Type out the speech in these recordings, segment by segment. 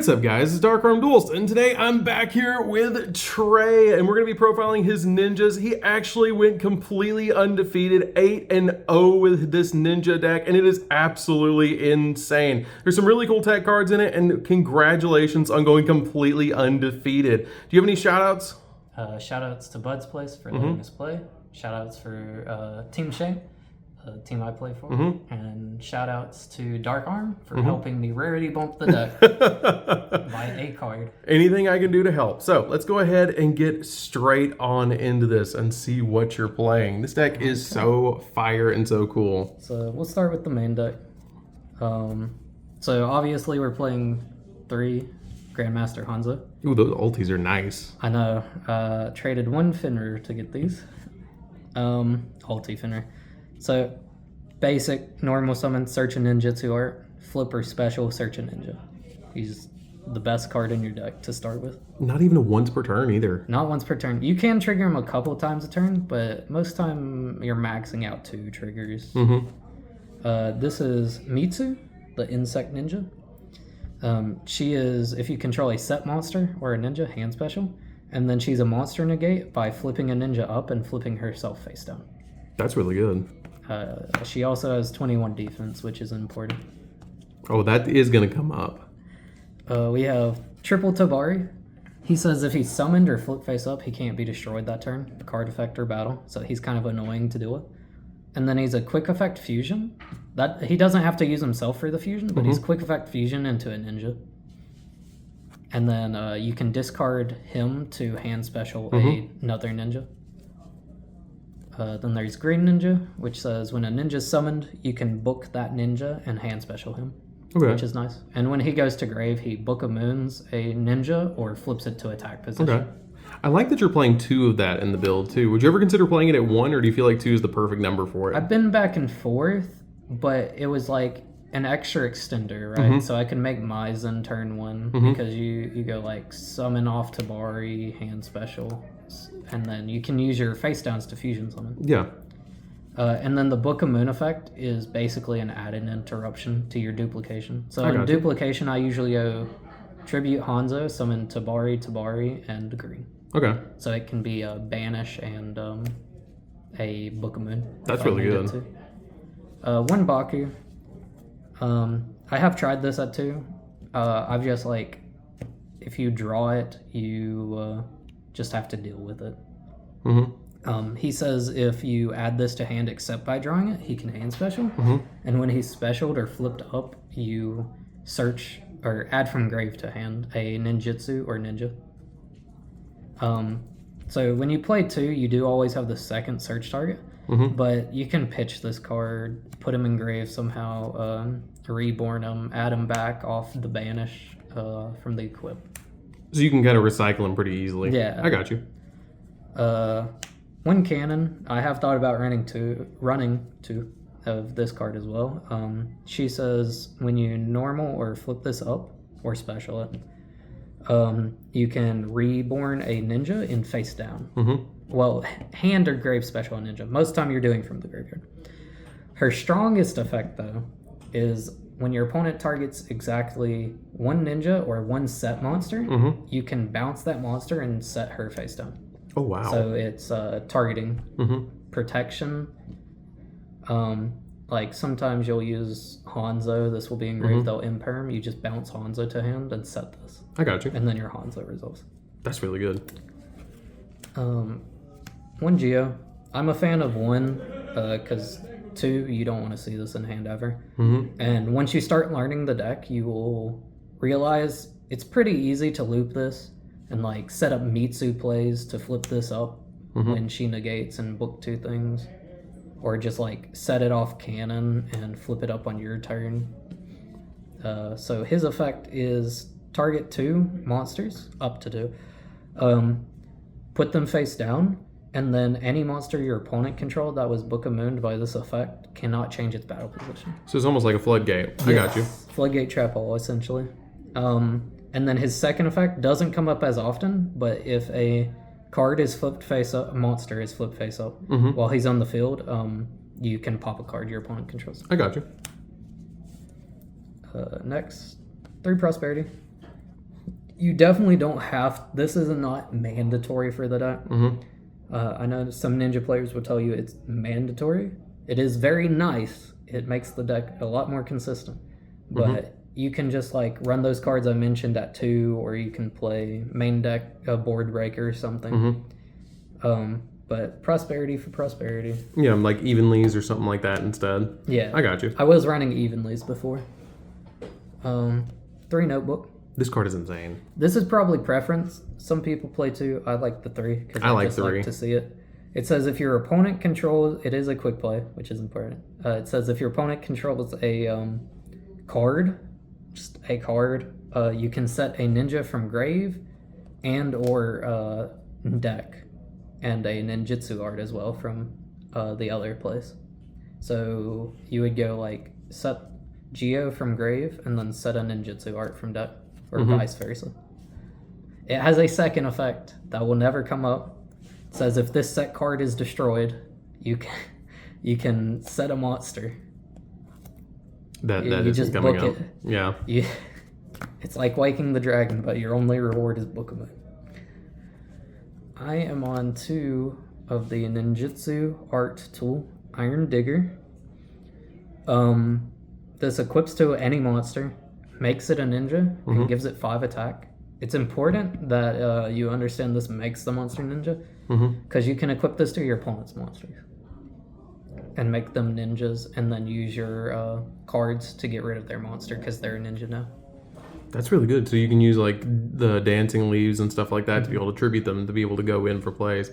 What's up, guys? It's DarkArmedDuelist, and today I'm back here with Trey, and we're going to be profiling his ninjas. He actually went completely undefeated, 8-0 with this ninja deck, and it is absolutely insane. There's some really cool tech cards in it, and congratulations on going completely undefeated. Do you have any shout-outs? Shout-outs to Bud's Place for letting us play. Shout-outs for Team Shay, the team I play for, and shout-outs to Dark Arm for helping me rarity bump the deck by a card. Anything I can do to help. So let's go ahead and get straight on into this and see what you're playing. This deck is so fire and so cool. So we'll start with the main deck. So obviously we're playing 3 Grandmaster Hanzo. Ooh, those ultis are nice. I know. Traded 1 Fenrir to get these. Ulti Fenrir. So, basic, normal summon, search a ninjutsu art, flipper special, search a ninja. He's the best card in your deck to start with. Not even a once per turn either. Not once per turn. You can trigger him a couple times a turn, but most time you're maxing out 2 triggers. This is Mitsu, the insect ninja. She is, if you control a set monster or a ninja, hand special, and then she's a monster negate by flipping a ninja up and flipping herself face down. That's really good. She also has 21 defense, which is important. Oh, that is going to come up. We have Triple Tabari. He says if he's summoned or flip face up, he can't be destroyed that turn, card effect or battle, so he's kind of annoying to deal with. And then he's a quick effect fusion. That he doesn't have to use himself for the fusion, but he's quick effect fusion into a ninja. And then you can discard him to hand special another ninja. Then there's Green Ninja, which says when a ninja's summoned, you can book that ninja and hand special him, which is nice. And when he goes to grave, he book a moons a ninja or flips it to attack position. Okay. I like that you're playing 2 of that in the build too. Would you ever consider playing it at 1, or do you feel like 2 is the perfect number for it? I've been back and forth, but it was like an extra extender, right? So I can make Maizen turn 1 because you go like summon off Tabari, hand special, and then you can use your face downs to fusion summon. Yeah. And then the Book of Moon effect is basically an added interruption to your duplication. So in duplication, I usually go Tribute Hanzo, summon Tabari, and Green. Okay. So it can be a Banish and a Book of Moon. That's really good. 1 Baku. I have tried this at 2. I've just like, if you draw it, you just have to deal with it. He says if you add this to hand except by drawing it, he can hand special. And when he's specialed or flipped up, you search or add from grave to hand a ninjutsu or ninja. So when you play 2, you do always have the second search target, but you can pitch this card, put him in grave somehow, reborn him, add him back off the banish from the equip. So you can kind of recycle them pretty easily. Yeah. I got you. 1 cannon. I have thought about running 2 of this card as well. She says when you normal or flip this up or special it, you can reborn a ninja in face down. Well, hand or grave special a ninja. Most time you're doing from the graveyard. Her strongest effect though is when your opponent targets exactly 1 ninja or 1 set monster, you can bounce that monster and set her face down. Oh, wow. So it's targeting, protection. Like sometimes you'll use Hanzo. This will be engraved. They'll imperm. You just bounce Hanzo to hand and set this. I got you. And then your Hanzo resolves. That's really good. 1 Yugioh. I'm a fan of 1 because 2, you don't want to see this in hand ever. And once you start learning the deck, you will realize it's pretty easy to loop this and like set up Mitsu plays to flip this up when she negates and book 2 things, or just like set it off cannon and flip it up on your turn. So his effect is target 2 monsters, up to 2, put them face down, and then any monster your opponent controlled that was Book of Moon by this effect cannot change its battle position. So it's almost like a floodgate. I got you. Floodgate trap all, essentially. And then his second effect doesn't come up as often, but if a card is flipped face up, a monster is flipped face up while he's on the field, you can pop a card your opponent controls. I got you. Next, 3 Prosperity. You definitely don't have. This is not mandatory for the deck. I know some ninja players will tell you it's mandatory. It is very nice. It makes the deck a lot more consistent. But you can just like run those cards I mentioned at 2, or you can play main deck a board breaker or something. But prosperity for prosperity. Yeah, like evenlies or something like that instead. Yeah, I got you. I was running evenlies before. 3 notebook. This card is insane. This is probably preference. Some people play 2. I like the 3 because I like 3. Like to see it. It says if your opponent controls, it is a quick play, which is important. It says if your opponent controls a card, just a card, you can set a ninja from grave and or deck, and a ninjutsu art as well from the other place. So you would go like set Yugioh from grave and then set a ninjutsu art from deck, or vice versa. It has a second effect that will never come up. It says if this set card is destroyed, you can set a monster. That you isn't just coming book up. Yeah. It's like Waking the Dragon, but your only reward is Book of Moon. I am on 2 of the ninjutsu art tool, Iron Digger. This equips to any monster, makes it a ninja, and gives it 5 attack. It's important that you understand this makes the monster ninja, because you can equip this to your opponent's monsters and make them ninjas, and then use your cards to get rid of their monster because they're a ninja now. That's really good. So you can use like the dancing leaves and stuff like that to be able to tribute them to be able to go in for plays.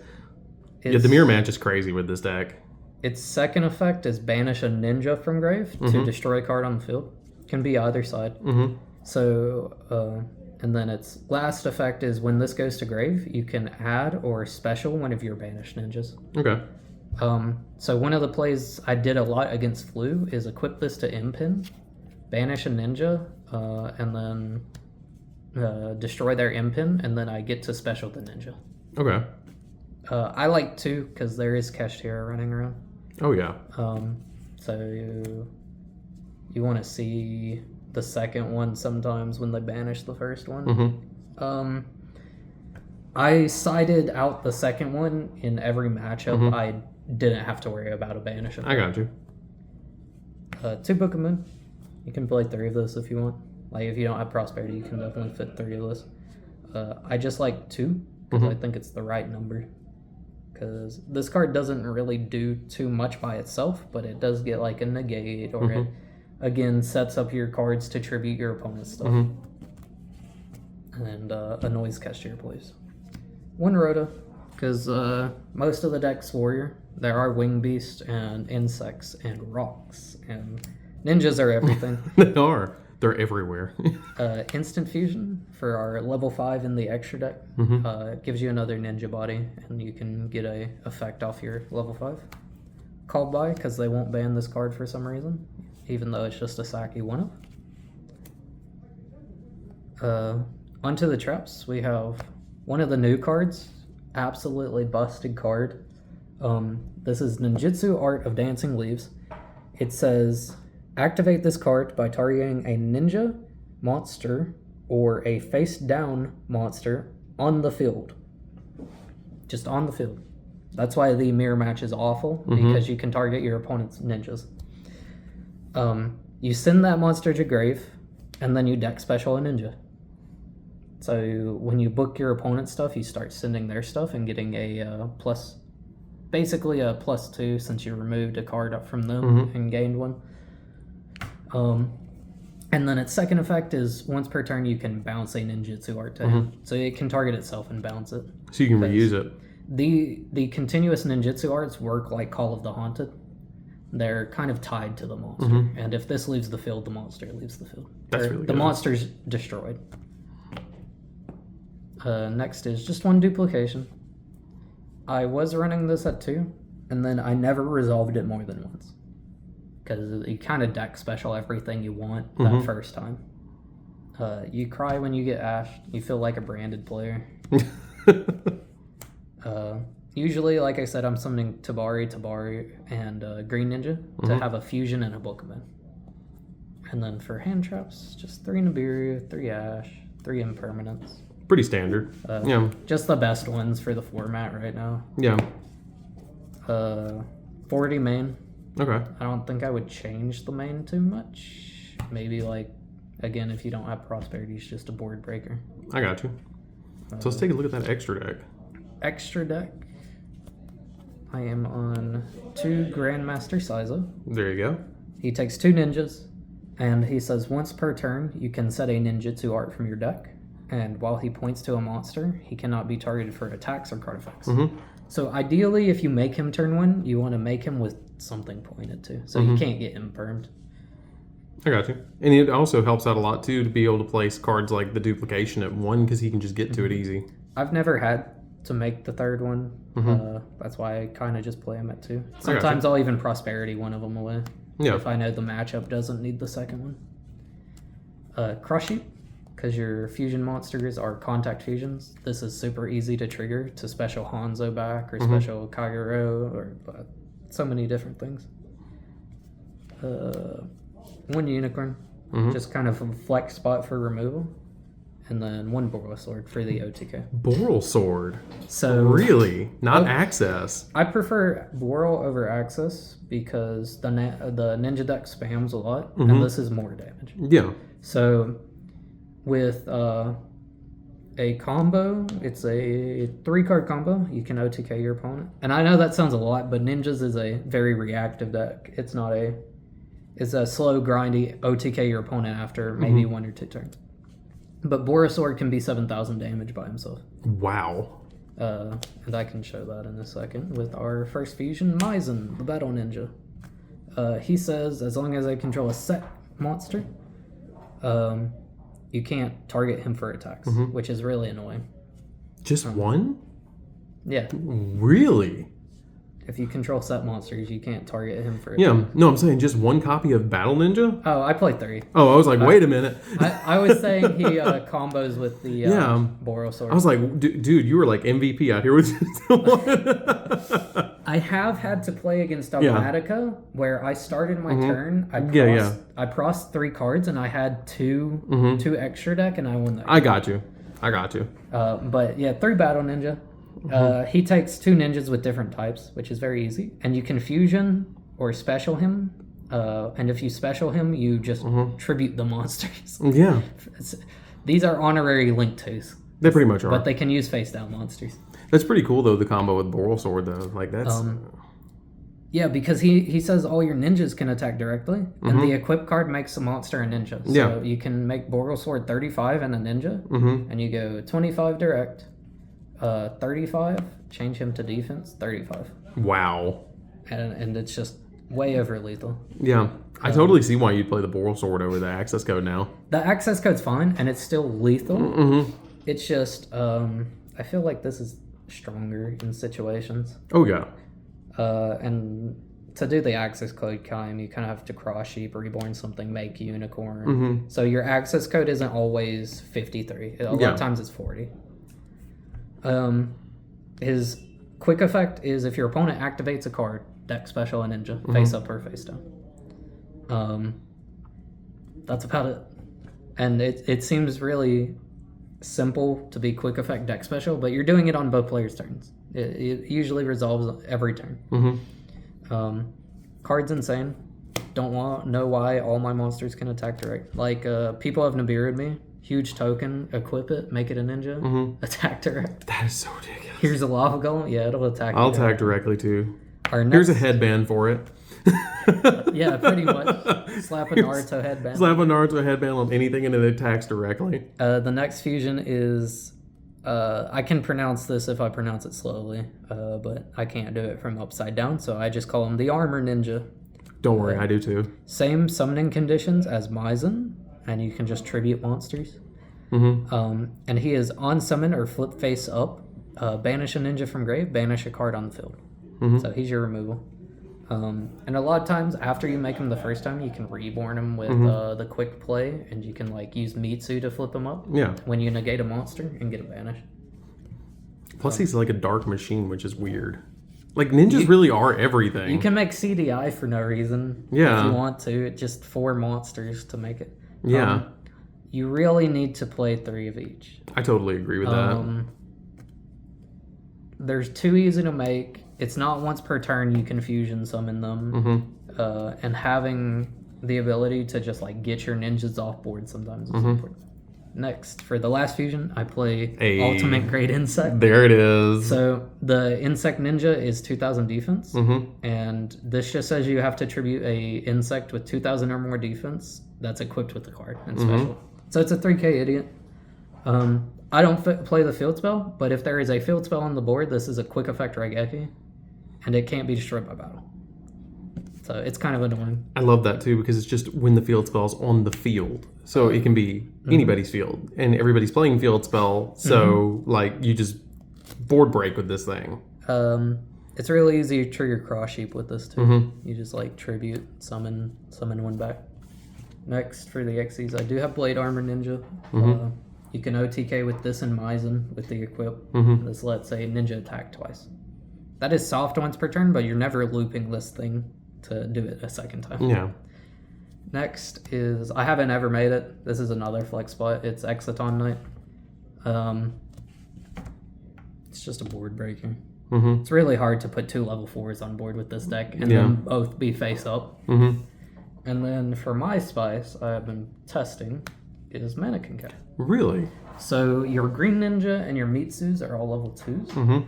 Yeah, the mirror match is crazy with this deck. Its second effect is banish a ninja from grave to destroy a card on the field. Can be either side. So, and then its last effect is when this goes to grave, you can add or special one of your banished ninjas. Okay. So one of the plays I did a lot against Flu is equip this to Impin, banish a ninja, and then destroy their Impin, and then I get to special the ninja. Okay. I like 2 because there is Kashtira running around. Oh yeah. So you want to see the second one sometimes when they banish the first one. I sided out the second one in every matchup. I didn't have to worry about a banish. I got you. 2 Book of Moon. You can play 3 of this if you want. Like if you don't have prosperity, you can definitely fit 3 of this. I just like 2 because I think it's the right number. Because this card doesn't really do too much by itself, but it does get like a negate, or it again sets up your cards to tribute your opponent's stuff. And annoys Kashtira plays. 1 Rhoda, because most of the deck's warrior. There are wing beasts and insects and rocks, and ninjas are everything. They are. They're everywhere. Instant fusion for our level 5 in the extra deck. Gives you another ninja body, and you can get a effect off your level 5. Called by, because they won't ban this card for some reason, even though it's just a Saki 1-of. Onto the traps, we have one of the new cards. Absolutely busted card. This is Ninjutsu Art of Dancing Leaves. It says, activate this card by targeting a ninja, monster, or a face-down monster on the field. Just on the field. That's why the mirror match is awful, because you can target your opponent's ninjas. You send that monster to grave, and then you deck special a ninja. So when you book your opponent's stuff, you start sending their stuff and getting a plus, basically a +2 since you removed a card up from them and gained one. And then its second effect is once per turn you can bounce a ninjutsu art to him. So it can target itself and bounce it. So you can reuse it. The continuous ninjutsu arts work like Call of the Haunted. They're kind of tied to the monster. And if this leaves the field, the monster leaves the field. That's really good. The monster's destroyed. Next is just 1 duplication. I was running this at 2, and then I never resolved it more than once. Because you kind of deck special everything you want that first time. You cry when you get ashed. You feel like a branded player. Usually, like I said, I'm summoning Tabari, and Green Ninja to have a fusion and a Book of Moon. And then for hand traps, just 3 Nibiru, 3 Ash, 3 impermanents. Pretty standard. Yeah. Just the best ones for the format right now. Yeah. 40 main. Okay. I don't think I would change the main too much. Maybe like, again, if you don't have prosperity, it's just a board breaker. I got you. So let's take a look at that extra deck. Extra deck. I am on 2 Grandmaster Siza. There you go. He takes 2 ninjas, and he says once per turn, you can set a ninjutsu art from your deck. And while he points to a monster, he cannot be targeted for attacks or card effects. So ideally, if you make him turn 1, you want to make him with something pointed to. So you can't get him permed. I got you. And it also helps out a lot, too, to be able to place cards like the duplication at 1 because he can just get to it easy. I've never had to make the 3rd one. That's why I kind of just play him at 2. Sometimes I'll even prosperity one of them away. Yeah. If I know the matchup doesn't need the 2nd one. Crush You. Because your fusion monsters are contact fusions, this is super easy to trigger to special Hanzo back or special Kagero or so many different things. 1 unicorn, just kind of a flex spot for removal, and then 1 Boral Sword for the OTK. Boral Sword? So really? Not access? I prefer Boral over access because the ninja deck spams a lot, and this is more damage. Yeah. So with a combo, it's a 3-card combo. You can OTK your opponent. And I know that sounds a lot, but Ninjas is a very reactive deck. It's not it's a slow, grindy OTK your opponent after maybe 1 or 2 turns. But Borisword can be 7,000 damage by himself. Wow. And I can show that in a second with our first fusion, Maizen, the Battle Ninja. He says, as long as I control a set monster, you can't target him for attacks, which is really annoying. Just 1? Yeah. Really? If you control set monsters, you can't target him for attacks. Yeah. No, I'm saying just 1 copy of Battle Ninja? Oh, I play 3. Oh, I was like, wait a minute. I was saying he combos with the Boral Sword. I was like, dude, you were like MVP out here with I have had to play against Dogmatica where I started my turn. I crossed 3 cards and I had 2 extra deck and I won that. I got you. But yeah, 3 Battle Ninja. He takes 2 ninjas with different types, which is very easy. And you can fusion or special him. And if you special him, you just tribute the monsters. Yeah. These are honorary Link 2s. They pretty much are. But they can use face down monsters. That's pretty cool, though, the combo with Boral Sword, though. Like, that's... yeah, because he says all your ninjas can attack directly, and the equip card makes a monster a ninja. So you can make Boral Sword 35 and a ninja, and you go 25 direct, 35, change him to defense, 35. Wow. And it's just way over lethal. Yeah. I totally see why you'd play the Boral Sword over the access code now. The access code's fine, and it's still lethal. It's just, I feel like this is stronger in situations. Oh, yeah. And to do the access code climb, you kind of have to cross sheep, reborn something, make unicorn. So your access code isn't always 53. A lot of times it's 40. His quick effect is if your opponent activates a card, deck special and ninja, face up or face down. That's about it. And it seems really simple to be quick effect deck special, but you're doing it on both players' turns. It usually resolves every turn. Card's insane. Don't know why all my monsters can attack direct. Like, people have Nibiru'd me. Huge token, equip it, make it a ninja, attack direct. That is so ridiculous. Here's a lava golem. Yeah, it'll attack. I'll attack directly, too. Here's a headband for it. Yeah, pretty much. Slap a Naruto headband. Slap a Naruto headband on anything and it attacks directly. The next fusion is... I can pronounce this if I pronounce it slowly, but I can't do it from upside down, so I just call him the Armor Ninja. Don't worry, I do too. Same summoning conditions as Maizen, and you can just tribute monsters. And he is on summon or flip face up, banish a ninja from grave, banish a card on the field. So he's your removal. And a lot of times after you make him the first time, you can reborn him with the quick play, and you can like use Mitsu to flip him up. Yeah. When you negate a monster and get a banish. Plus he's like a dark machine, which is weird. Like ninjas really are everything. You can make CDI for no reason. Yeah. If you want to. It's just 4 monsters to make it. you really need to play 3 of each. I totally agree with that. There's 2 easy to make. It's not once per turn you can fusion summon them. And having the ability to just like get your ninjas off board sometimes is important. Next, for the last fusion, I play Ultimate Great Insect. There it is. So the Insect Ninja is 2,000 defense, and this just says you have to tribute a insect with 2,000 or more defense that's equipped with the card and special. So it's a 3k idiot. I don't play the field spell, but if there is a field spell on the board, this is a quick effect Raigeki, and it can't be destroyed by battle. So it's kind of annoying. I love that too, because it's just when the field spell's on the field. So it can be anybody's field, and everybody's playing field spell. So like you just board break with this thing. It's really easy to trigger Cross Sheep with this too. You just like tribute, summon one back. Next for the Xyz, I do have Blade Armor Ninja. You can OTK with this and Maizen with the equip. This lets a ninja attack twice. That is soft once per turn, but you're never looping this thing to do it a second time. Yeah. Next is, I haven't ever made it. This is another flex spot. It's Exciton Knight. It's just a board breaker. It's really hard to put 2 level 4s on board with this deck and then both be face up. And then for my spice, I have been testing is Mannequin Cat. Really? So your Green Ninja and your Mitsus are all level 2s.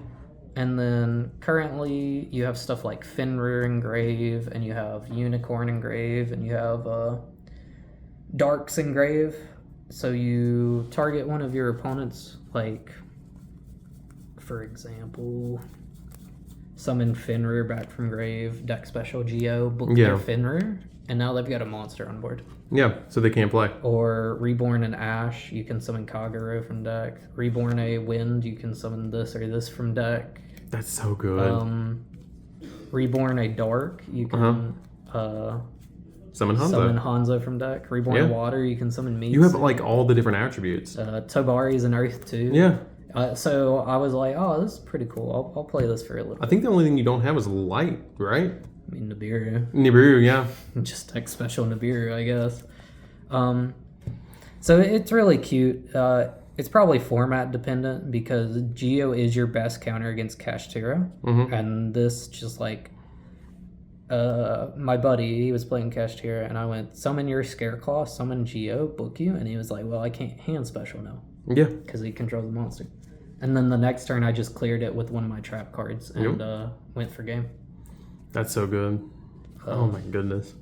And then currently you have stuff like Fenrir Engrave, and you have Unicorn Engrave, and you have Darks Engrave. So you target one of your opponents, like, for example, summon Fenrir back from grave, deck special Yugioh, book their Fenrir, and now they've got a monster on board. Yeah, so they can't play. Or Reborn an Ash, you can summon Kagero from deck. Reborn a Wind, you can summon this or this from deck. That's so good. Reborn a Dark, you can summon Hanzo. Summon Hanzo from deck. Reborn a Water, you can summon Meats. You have like all the different attributes. Tobari's an Earth too. Yeah. So I was like, oh, this is pretty cool. I'll play this for a little bit. I think the only thing you don't have is light, right? I mean, Nibiru. Nibiru, yeah. Just deck special Nibiru, I guess. So it's really cute. It's probably format dependent because Yugioh is your best counter against Kashtira. And this just like, my buddy, he was playing Kashtira and I went, summon your Scareclaw, summon Yugioh, book you. And he was like, well, I can't hand special now. Yeah. Because he controls the monster. And then the next turn I just cleared it with one of my trap cards and went for game. That's so good. Oh my goodness.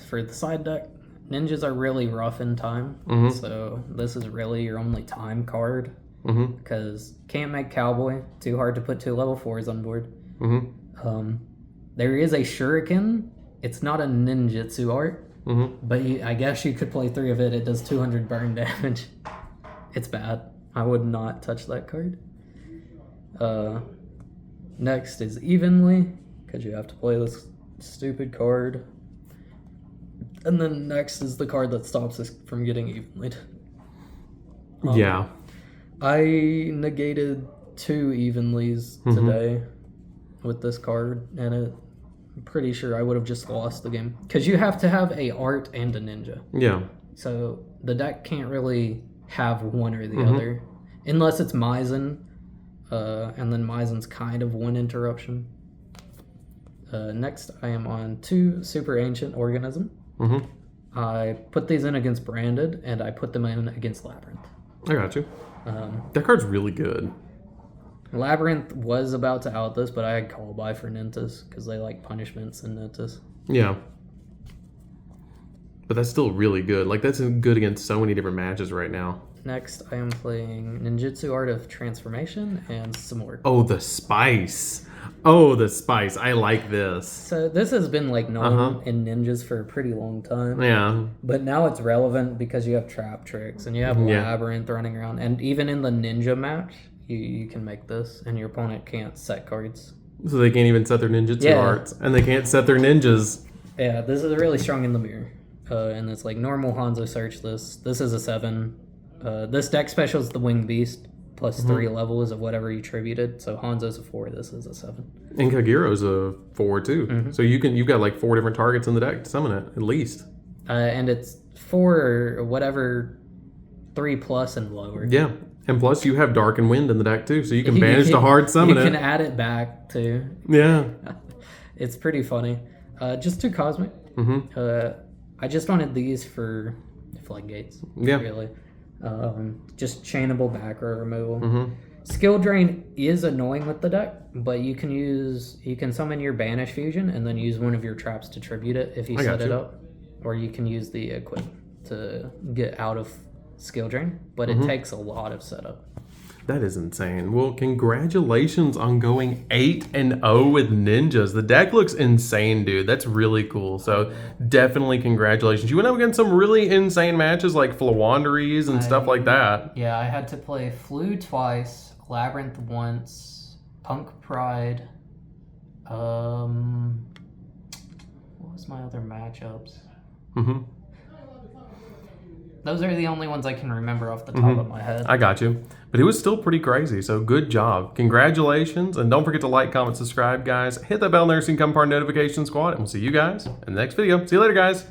For the side deck, ninjas are really rough in time. So this is really your only time card. Because can't make Cowboy. Too hard to put 2 level 4s on board. There is a Shuriken. It's not a ninjutsu art. But I guess you could play 3 of it. It does 200 burn damage. It's bad. I would not touch that card. Next is Evenly, because you have to play this stupid card. And then next is the card that stops us from getting Evenly. I negated 2 Evenlys today with this card, and I'm pretty sure I would have just lost the game. Because you have to have a art and a ninja. Yeah. So the deck can't really have one or the other. Unless it's Maizen. And then Maizen's kind of one interruption. Next, I am on 2 Super Ancient Organism. I put these in against Branded, and I put them in against Labyrinth. I got you. That card's really good. Labyrinth was about to out this, but I had call by for Nintas, because they like punishments in Nintas. Yeah. But that's still really good. Like, that's good against so many different matches right now. Next, I am playing Ninjutsu Art of Transformation and some more. Oh, the spice. Oh, the spice. I like this. So this has been like known in ninjas for a pretty long time. Yeah. But now it's relevant because you have trap tricks and you have Labyrinth running around. And even in the ninja match, you can make this and your opponent can't set cards. So they can't even set their ninjutsu arts. And they can't set their ninjas. Yeah, this is really strong in the mirror. And it's like normal Hanzo search this. This is a 7. This deck special is the Winged Beast plus 3 levels of whatever you tributed. So Hanzo's a 4. This is a 7. And Kagero's a 4 too. So you've got like 4 different targets in the deck to summon it at least. And it's 4 or whatever 3+ and lower. Yeah. And plus, you have Dark and Wind in the deck, too, so you can manage to hard summon it. it. You can add it back, too. Yeah. It's pretty funny. Just 2 Cosmic. I just wanted these for floodgates. Yeah. Really. Just chainable back row removal. Skill drain is annoying with the deck, but you can summon your Banish Fusion and then use one of your traps to tribute it if you set it up. Or you can use the Equip to get out of skill drain, but it takes a lot of setup. That is insane. Well, congratulations on going 8-0 with ninjas. The deck looks insane, dude. That's really cool. So definitely congratulations. You went up against some really insane matches like Flawanderies and stuff like that. Yeah, I had to play Flu twice, Labyrinth once, Punk Pride. What was my other matchups? Those are the only ones I can remember off the top of my head. I got you. But it was still pretty crazy, so good job. Congratulations, and don't forget to like, comment, subscribe, guys. Hit that bell and there so you can become part of Notification Squad, and we'll see you guys in the next video. See you later, guys.